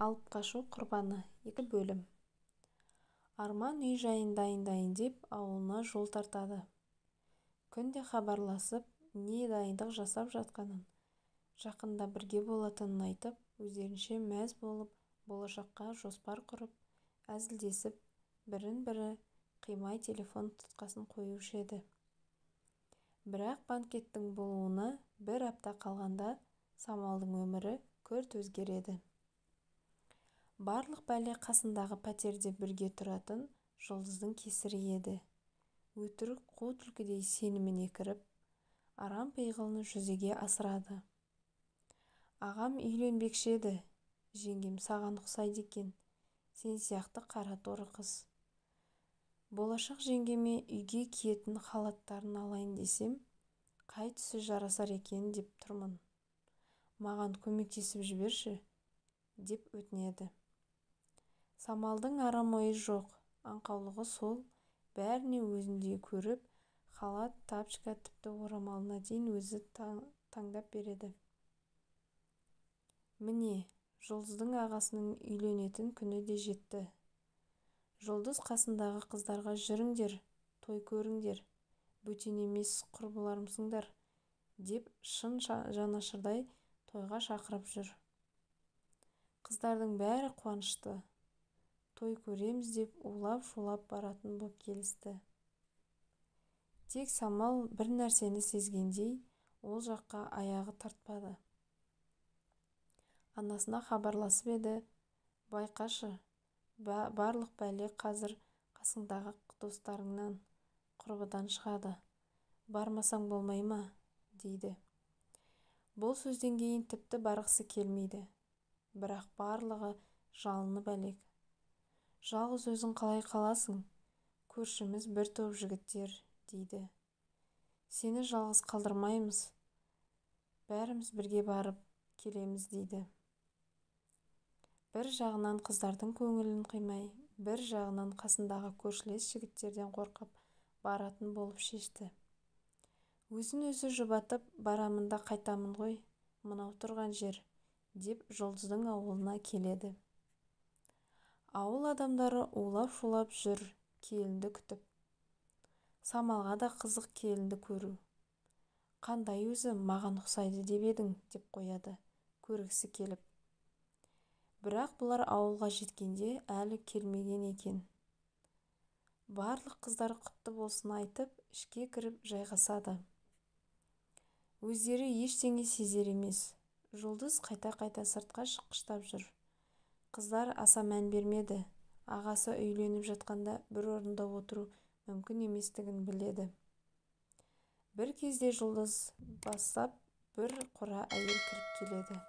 Алып қашу құрбаны 2 бөлім. Арман үй жайын дайындайын деп ауылына жол тартады. Күнде хабарласып, не дайындық жасап жатқанын, жақында бірге болатынын айтып, өздерінше мәз болып, болашаққа жоспар құрып, әзілдесіп, бірін-бірі қимай телефон тұтқасын қоюшы еді. Бірақ банкеттің болуына 1 апта қалғанда Самалдың өмірі күрт өзгереді. Барлық бәле қасындағы пәтерде бірге тұратын Жұлдыздың кесірі еді. Өтірік қу түлкідей сеніміне кіріп, арам пиғылын жүзеге асырады. Ағам үйленбекші еді, жеңгем саған ұқсайды екен, сен сияқты қара торы қыз. Болашақ жеңгеме үйге киетін халаттарын алайын десем, қай түсі жарасар екен деп тұрмын. Маған көмектесіп жіберші, деп өтінеді. Самалдың арам ойы жоқ, аңқаулығы сол, бәріне өзіндей көріп, халат, тапочка, тіпті орамалына дейін өзі таңдап береді. Міне, Жұлдыздың ағасының үйленетін күні де жетті. Жұлдыз қасындағы қыздарға жүріңдер, той көріңдер, бөтен емес құрбыларымсыңдар, деп шын жанашырдай тойға шақырып жүр. Қыздардың бәрі қуанышты. Той көреміз деп улап-шулап баратын боп келісті. Тек Самал бір нәрсені сезгендей, ол жаққа аяғы тартпады. Анасына хабарласып еді, байқашы, барлық бәле қазір қасыңдағы достарыңнан, құрбыдан шығады. Бармасаң болмай ма, дейді. Бұл сөзден кейін тіпті барғысы келмейді. Бірақ барлығы жалынып әлек. Жалғыз өзің қалай қаласың? Көршіміз бір топ жігіттер, дейді. Сені жалғыз қалдырмаймыз. Бәріміз бірге барып келеміз, дейді. Бір жағынан қыздардың көңілін қимай, бір жағынан қасындағы көршілес жігіттерден қорқып баратын болып шешті. Өзін өзі жұбатып, барамын да қайтамын ғой, мынау тұрған жер, деп Жұлдыздың ауылына келеді. Ауыл адамдары улап-шулап жүр, келінді күтіп. Самалға да қызық келінді көру. Қандай өзі маған ұқсайды деп едің, деп қояды, көргісі келіп. Бірақ бұлар ауылға жеткенде әлі келмеген екен. Барлық қыздар құтты болсын айтып, ішке кіріп жайғасады. Өздері ештеңе сезер емес. Жұлдыз қайта-қайта сыртқа шыққыштап жүр. Қыздар аса мән бермеді. Ағасы үйленіп жатқанда бір орында отыру мүмкін еместігін біледі. Бір кезде Жұлдыз бастап бір қора әйел кіріп келеді.